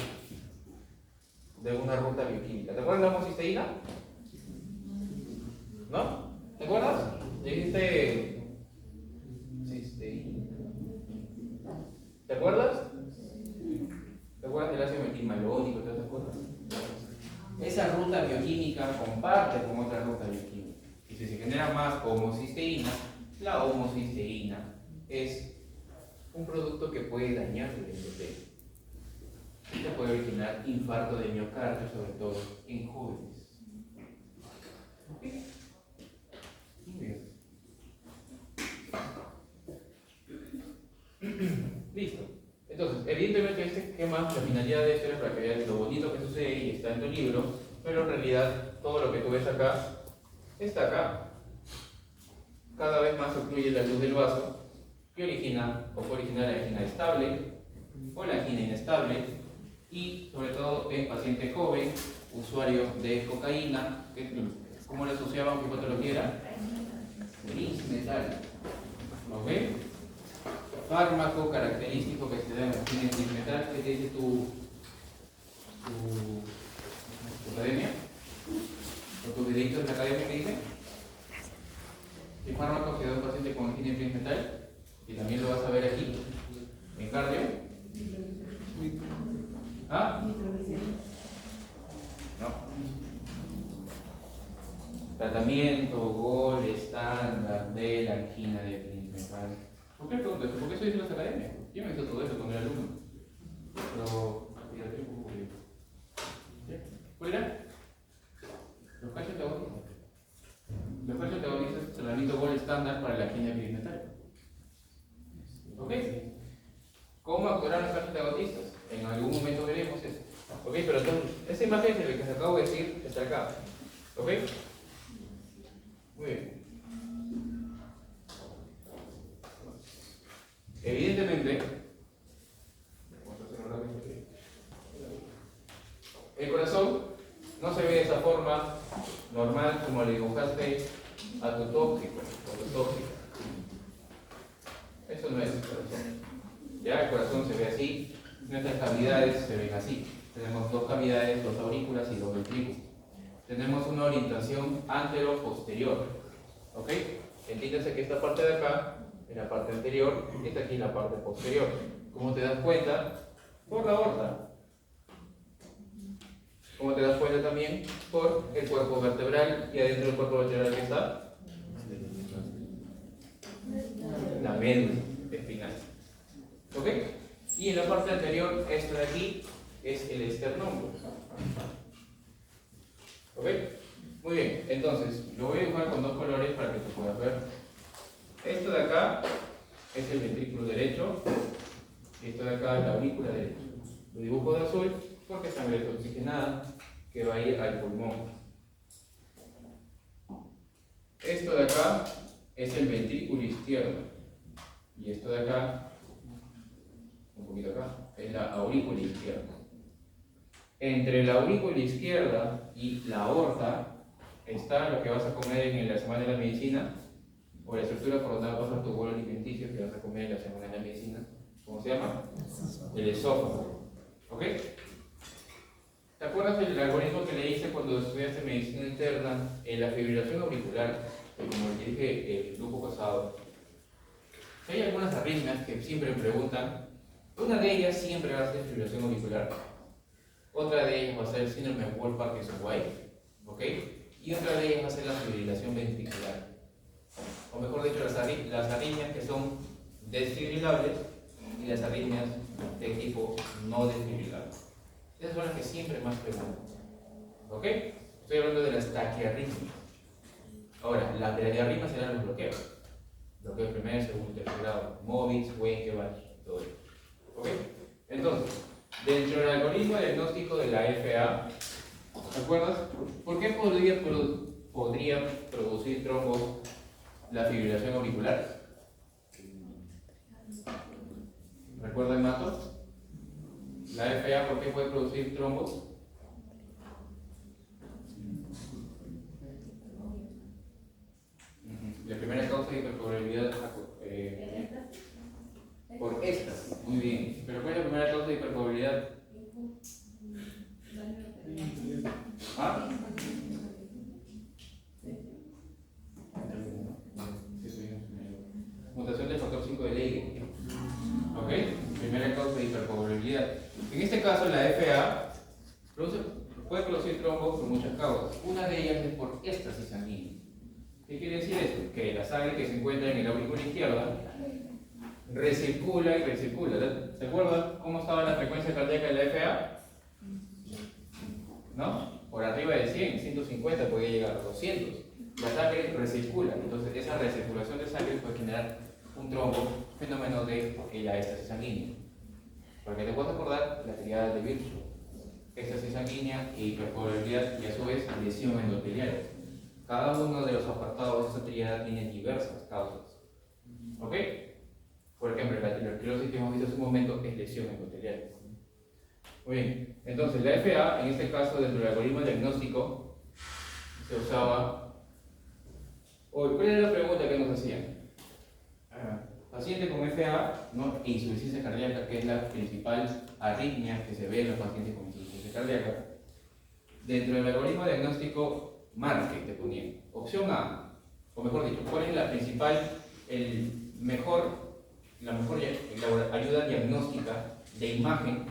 Speaker 1: de una ruta bioquímica. ¿Te acuerdas de la homocisteína? ¿No? ¿Te acuerdas? Dijiste cisteína. ¿Te acuerdas? ¿Te acuerdas del ácido metilmalónico y todas esas cosas? Esa ruta bioquímica comparte con otra ruta bioquímica. Y si se genera más homocisteína, la homocisteína es un producto que puede dañar el endotelio. Esto puede originar infarto de miocardio, sobre todo en jóvenes. Muy bien. Listo. Entonces, evidentemente este esquema, la finalidad de esto es para que veas lo bonito que sucede y está en tu libro, pero en realidad todo lo que tú ves acá está acá. Cada vez más obstruye la luz del vaso, que origina o puede originar la angina estable o la angina inestable, y sobre todo en paciente joven, usuario de cocaína, que, ¿cómo le asociaban? ¿Qué patología era? Gris metal. ¿Ok? Fármaco característico que se da en la angina gris metal. ¿Qué te dice tu academia? ¿O tus videitos de la academia que dice? ¿Qué fármaco se da a un paciente con angina gris metal? Y también lo vas a ver aquí, en cardio. ¿Ah? No. Tratamiento, gol estándar de la angina de gris metal. ¿Por qué pregunto esto? ¿Por qué eso dice las academias? Yo me hizo todo eso cuando era alumno. Pero, fíjate un poco bien. ¿Cuál era? Los calcioantagonistas. Los calcioantagonistas es el tratamiento gol estándar para la angina de gris metal. ¿Ok? ¿Cómo actuarán los calcioantagonistas? En algún momento veremos eso. ¿Ok? Pero entonces, esa imagen de lo que se acabo de decir está acá. ¿Ok? Muy bien. Evidentemente, el corazón no se ve de esa forma normal como le dibujaste a tu tóxico o tu tóxica. Eso no es el corazón. Ya el corazón se ve así, nuestras cavidades se ven así. Tenemos dos cavidades, dos aurículas y dos ventrículos. Tenemos una orientación antero-posterior. ¿Ok? Entiéndase que esta parte de acá es la parte anterior y esta aquí es la parte posterior. ¿Cómo te das cuenta? Por la aorta. ¿Cómo te das cuenta también? Por el cuerpo vertebral, y adentro del cuerpo vertebral que está la médula espinal. ¿Ok? Y en la parte anterior, esto de aquí es el esternón. ¿Ok? Muy bien, entonces lo voy a dibujar con dos colores para que tú puedas ver. Esto de acá es el ventrículo derecho y esto de acá es la aurícula derecha. Lo dibujo de azul porque es sangre oxigenada que va a ir al pulmón. Esto de acá es el ventrículo izquierdo y esto de acá, un poquito acá, es la aurícula izquierda. Entre la aurícula izquierda y la aorta está lo que vas a comer en la semana de la medicina, o la estructura por donde va a pasar tu bolo alimenticio que vas a comer en la semana de la medicina. ¿Cómo se llama? El esófago. ¿Ok? ¿Te acuerdas del algoritmo que le hice cuando estudiaste medicina interna en la fibrilación auricular? Como le dije el grupo pasado. Hay algunas arritmias que siempre me preguntan. Una de ellas siempre va a ser fibrilación auricular. Otra de ellas va a ser el síndrome de Wolff-Parkinson-White. ¿Ok? Y otra de ellas va a ser la fibrilación ventricular. O mejor dicho, las arritmias que son desfibrilables y las arritmias de tipo no desfibrilable. Esas son las que siempre más preguntan. ¿Ok? Estoy hablando de las taquiarritmias. Ahora, las bradiarritmias serán los bloqueos. Bloqueo primero, segundo, tercer grado. Mobitz, Wenckebach, todo eso. ¿Ok? Entonces, dentro del algoritmo diagnóstico de la FA, ¿te acuerdas? ¿Por qué podría producir trombos la fibrilación auricular? formato. La FA, ¿por qué puede producir trombos? La primera causa de hipercoagulabilidad por estas, muy bien. Pero ¿cuál es la primera causa de hipercoagulabilidad? ¿Ah? Mutación del factor 5 de Leiden. ¿Ok? Primera causa de hipercoagulabilidad. En este caso, la FA puede producir trombos por muchas causas. Una de ellas es por éxtasis sanguíneo. ¿Qué quiere decir esto? Que la sangre que se encuentra en el aurícula izquierda recircula y recircula. ¿Se acuerdan cómo estaba la frecuencia cardíaca de la FA? ¿No? Por arriba de 100, 150 podía llegar a 200. La sangre recircula, entonces esa recirculación de sangre puede generar un trombo, fenómeno de la éxtasis sanguínea. Para que te puedas acordar, la triada de Virchow: éxtasis sanguínea e hipercoagulabilidad, y a su vez lesión endotelial. Cada uno de los apartados de esta triada tiene diversas causas. ¿Ok? Por ejemplo, la tiroiditis que hemos visto hace un momento es lesión endotelial. Muy bien, entonces la FA, en este caso, dentro del algoritmo diagnóstico, se usaba. ¿Cuál era la pregunta que nos hacían? Paciente con FA, ¿no? E insuficiencia cardíaca, que es la principal arritmia que se ve en los pacientes con insuficiencia cardíaca. Dentro del algoritmo diagnóstico, marque te ponían. Opción A, o mejor dicho, ¿cuál es la principal, la mejor ayuda diagnóstica de imagen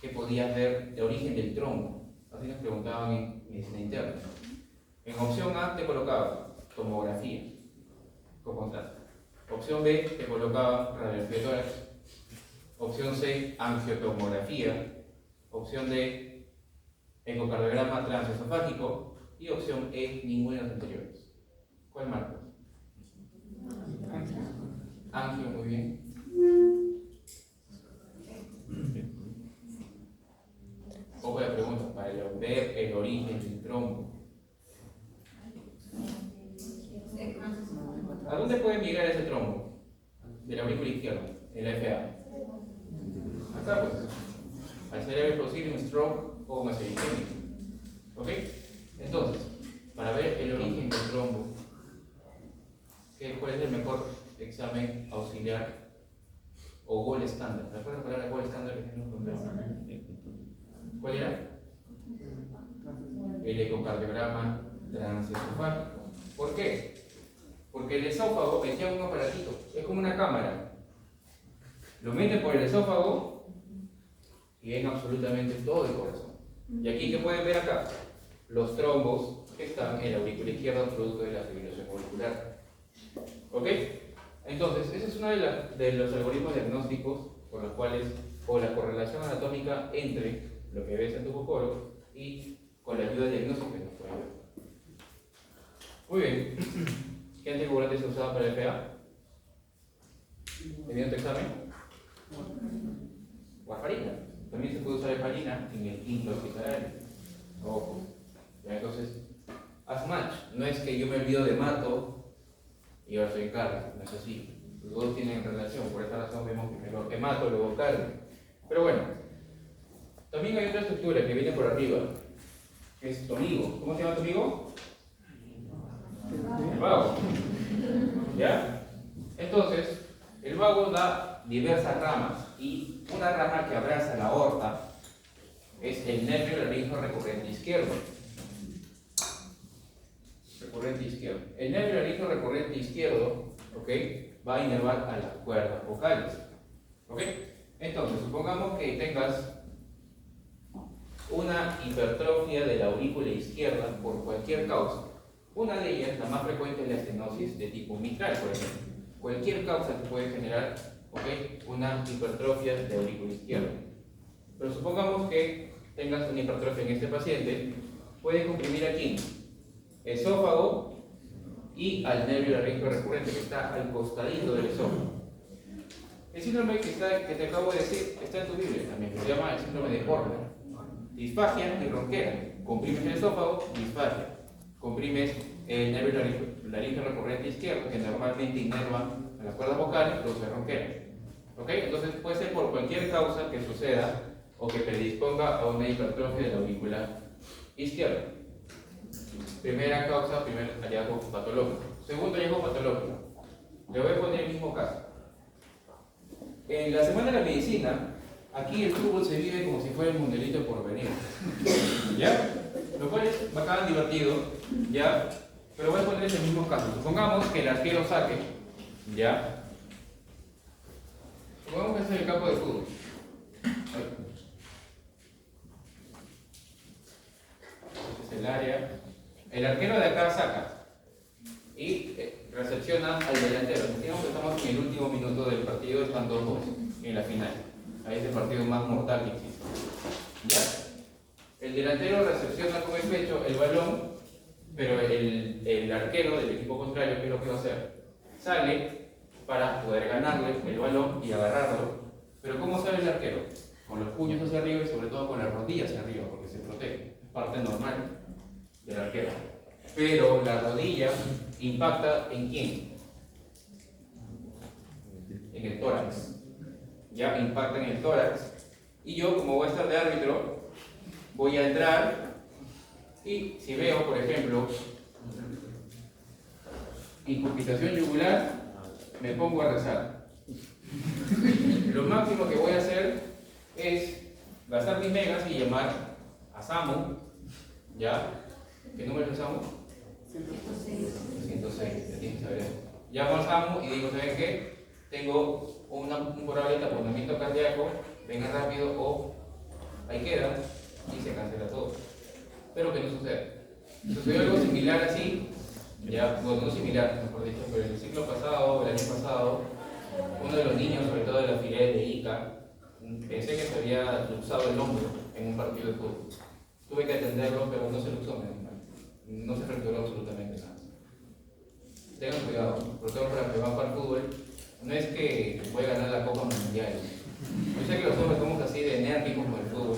Speaker 1: que podías ver de origen del trombo? Así nos preguntaban en medicina interna. En opción A te colocaban tomografía con contraste. Opción B te colocaban radiografía de tórax. Opción C, angiotomografía. Opción D, ecocardiograma transesofágico. Y opción E, ninguna de las anteriores. ¿Cuál marcas? Angio, muy bien. Ojo la pregunta, para ver el origen del trombo. ¿A dónde puede migrar ese trombo? De la aurícula izquierda, el FA. Acá pues. Al cerebro posible un stroke o una septicemia. ¿Ok? Entonces, para ver el origen del trombo, ¿cuál es el mejor examen auxiliar o gold estándar? ¿Me acuerdas la palabra gold estándar que nos contaba? ¿Cuál era? El ecocardiograma transesofágico. ¿Por qué? Porque el esófago metía un aparatito, es como una cámara. Lo meten por el esófago y ven absolutamente todo el corazón. Y aquí, ¿qué pueden ver acá? Los trombos que están en la aurícula izquierda producto de la fibrilación auricular. ¿Ok? Entonces, ese es uno de los algoritmos diagnósticos por los cuales, o la correlación anatómica entre lo que ves en tu focólogo y con la ayuda diagnóstica que nos puede ayudar. Muy bien. ¿Qué anticoagulante se usaba para el FA? ¿Tenía otro examen? Warfarina. También se puede usar heparina en el quinto hospitalario. Ojo. Entonces, as match. No es que yo me olvido de mato y ahora soy carne. No es así. Los dos tienen relación. Por esta razón vemos primero que mato, luego carne. Pero bueno, también hay otra estructura que viene por arriba, que es tu amigo. ¿Cómo se llama tu amigo? El vago. ¿Ya? Entonces, el vago da diversas ramas y una rama que abraza la aorta es el nervio laríngeo recurrente izquierdo. El nervio laríngeo recurrente izquierdo, ¿ok?, va a inervar a las cuerdas vocales. ¿Ok? Entonces, supongamos que tengas una hipertrofia de la aurícula izquierda por cualquier causa. Una de ellas, la más frecuente, es la estenosis de tipo mitral, por ejemplo. Cualquier causa que puede generar, ¿ok?, una hipertrofia de la aurícula izquierda. Pero supongamos que tengas una hipertrofia en este paciente, puede comprimir aquí esófago y al nervio laríngeo recurrente que está al costadito del esófago. El síndrome que te acabo de decir está en tu Biblia también, que se llama el síndrome de Horner. Disfagia y ronquera. Comprimes el esófago, disfagia. Comprimes el nervio laríngeo recurrente izquierdo, que normalmente inerva a las cuerdas vocales, produce ronquera. ¿Ok? Entonces puede ser por cualquier causa que suceda o que predisponga a una hipertrofia de la aurícula izquierda. Primera causa, primer hallazgo patológico. Segundo hallazgo patológico. Le voy a poner el mismo caso. En la Semana de la Medicina, aquí el fútbol se vive como si fuera el mundialito de porvenir. ¿Ya? Lo cual es bacán, divertido, ¿ya? Pero voy a poner ese mismo caso. Supongamos que el arquero saque, ¿ya? Supongamos que ese es el campo de fútbol. Este es el área. El arquero de acá saca y recepciona al delantero. Digamos que estamos en el último minuto del partido, están 2-2 en la final. Ahí es el partido más mortal que existe. ¿Ya? El delantero recepciona con el pecho el balón, pero el arquero del equipo contrario, ¿qué es lo que va a hacer? Sale para poder ganarle el balón y agarrarlo. Pero ¿cómo sale el arquero? Con los puños hacia arriba y sobre todo con las rodillas hacia arriba, porque se protege. Es parte normal del arquero. Pero la rodilla impacta ¿en quién? En el tórax. Ya impacta en el tórax. Y yo, como voy a estar de árbitro, voy a entrar y si veo, por ejemplo, incurgitación yugular, me pongo a rezar. Lo máximo que voy a hacer es gastar mis megas y llamar a SAMU, ¿ya? ¿Qué número es SAMU? 106, ya tienes que saber eso. Llamo al SAMU y digo, ¿saben qué? Tengo un probable taponamiento cardíaco, venga rápido o ahí queda y se cancela todo. Pero que no suceda. Sucedió algo similar así, ya, bueno, no similar, mejor dicho, pero el ciclo pasado, el año pasado, uno de los niños, sobre todo de la filial de ICA, pensé que se había luxado el hombro en un partido de fútbol. Tuve que atenderlo, pero no se luxó, no se fracturó absolutamente nada. Tengan cuidado, sobre todo para que van para el fútbol, no es que voy a ganar la Copa Mundial. Yo sé que los hombres somos así de enérgicos con el fútbol,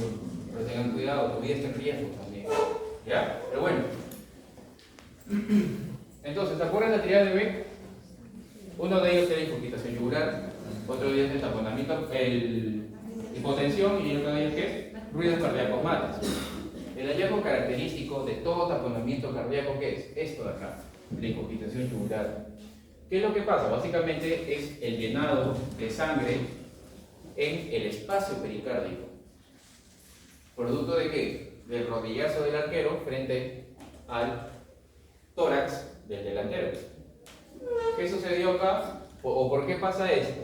Speaker 1: pero tengan cuidado, tu vida está en riesgo también. ¿Ya? Pero bueno. Entonces, ¿se acuerdan de la tirada de B? Uno de ellos era incurgitación yugular, otro de ellos es el taponamiento, hipotensión, y otro de ellos ¿qué es? Ruidos cardíacos mates. El hallazgo característico de todo taponamiento cardíaco, ¿qué es? Esto de acá, la incurgitación yugular. ¿Qué es lo que pasa? Básicamente es el llenado de sangre en el espacio pericárdico. ¿Producto de qué? Del rodillazo del arquero frente al tórax del delantero. ¿Qué sucedió acá? ¿O por qué pasa esto?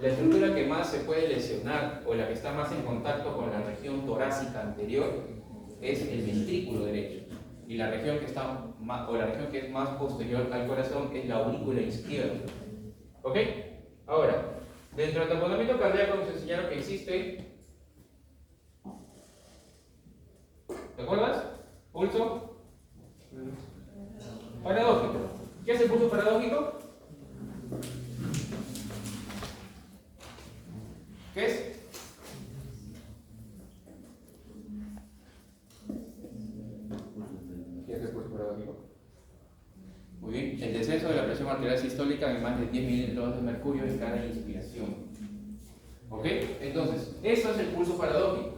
Speaker 1: La estructura que más se puede lesionar o la que está más en contacto con la región torácica anterior es el ventrículo derecho. Y la región que está más, o la región que es más posterior al corazón es la aurícula izquierda. ¿Ok? Ahora, dentro del taponamiento cardíaco nos enseñaron que existe. ¿Te acuerdas? Pulso paradójico. ¿Qué es el pulso paradójico? ¿Qué es? ¿Qué es el pulso paradójico? Muy bien, el descenso de la presión arterial sistólica en más de 10 mililitros de mercurio en cada inspiración. ¿Ok? Entonces, eso es el pulso paradójico.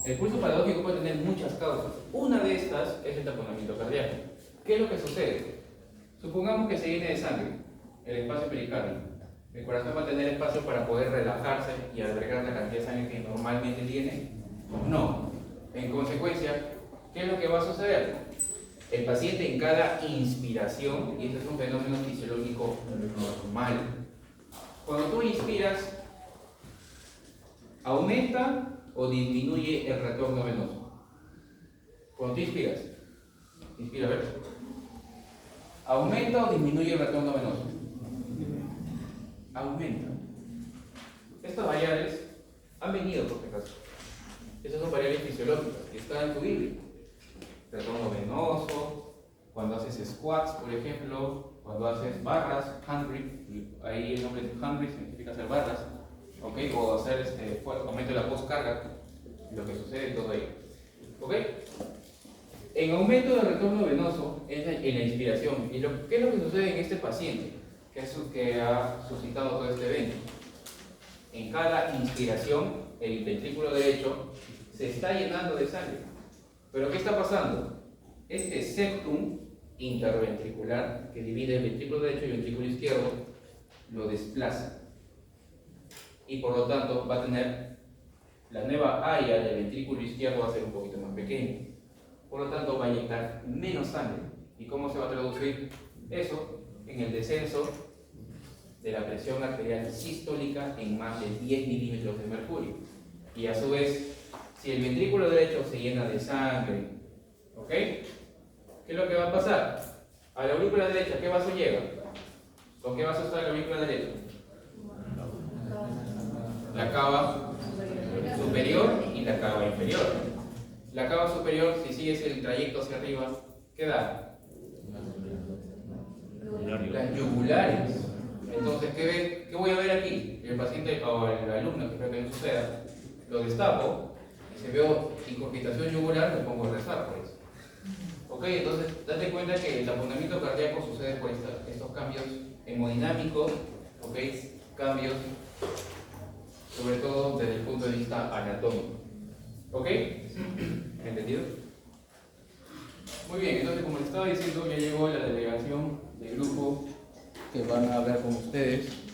Speaker 1: El pulso paradójico puede tener muchas causas. Una de estas es el taponamiento cardíaco. ¿Qué es lo que sucede? Supongamos que se llene de sangre el espacio pericárdico. El corazón va a tener espacio para poder relajarse y albergar la cantidad de sangre que normalmente tiene. No. En consecuencia, ¿qué es lo que va a suceder? El paciente en cada inspiración, y este es un fenómeno fisiológico normal, cuando tú inspiras, aumenta o disminuye el retorno venoso. Cuando tú inspiras, inspira, a ver. ¿Aumenta o disminuye el retorno venoso? Aumenta. Estas variables han venido por este caso. Estas son variables fisiológicas que están en tu Biblia. Retorno venoso, cuando haces squats, por ejemplo, cuando haces barras, hand grip, ahí el nombre de hand grip significa hacer barras, ¿ok? O hacer aumento de la postcarga, lo que sucede todo ello, ¿ok? En aumento del retorno venoso es en la inspiración. ¿Y qué es lo que sucede en este paciente que ha suscitado todo este evento? en cada inspiración, el ventrículo derecho se está llenando de sangre. Pero ¿qué está pasando? Este septum interventricular que divide el ventrículo derecho y el ventrículo izquierdo lo desplaza. Y por lo tanto va a tener la nueva área del ventrículo izquierdo va a ser un poquito más pequeña. Por lo tanto va a inyectar menos sangre. ¿Y cómo se va a traducir eso? En el descenso de la presión arterial sistólica en más de 10 milímetros de mercurio. Y a su vez, si el ventrículo derecho se llena de sangre, ¿ok? ¿Qué es lo que va a pasar? A la aurícula derecha, ¿qué vaso llega? ¿Con qué vaso está la aurícula derecha? La cava superior y la cava inferior. La cava superior, si sigues el trayecto hacia arriba, ¿qué da? Las yugulares. Entonces, ¿qué voy a ver aquí? El paciente o el alumno, que espero que no suceda, lo destapo, y si veo incurgitación yugular, me pongo a rezar por eso. Ok, entonces date cuenta que el taponamiento cardíaco sucede por estos cambios hemodinámicos, ok, cambios sobre todo desde el punto de vista anatómico. ¿Ok? ¿Entendido? Muy bien, entonces como les estaba diciendo, ya llegó la delegación del grupo que van a hablar con ustedes.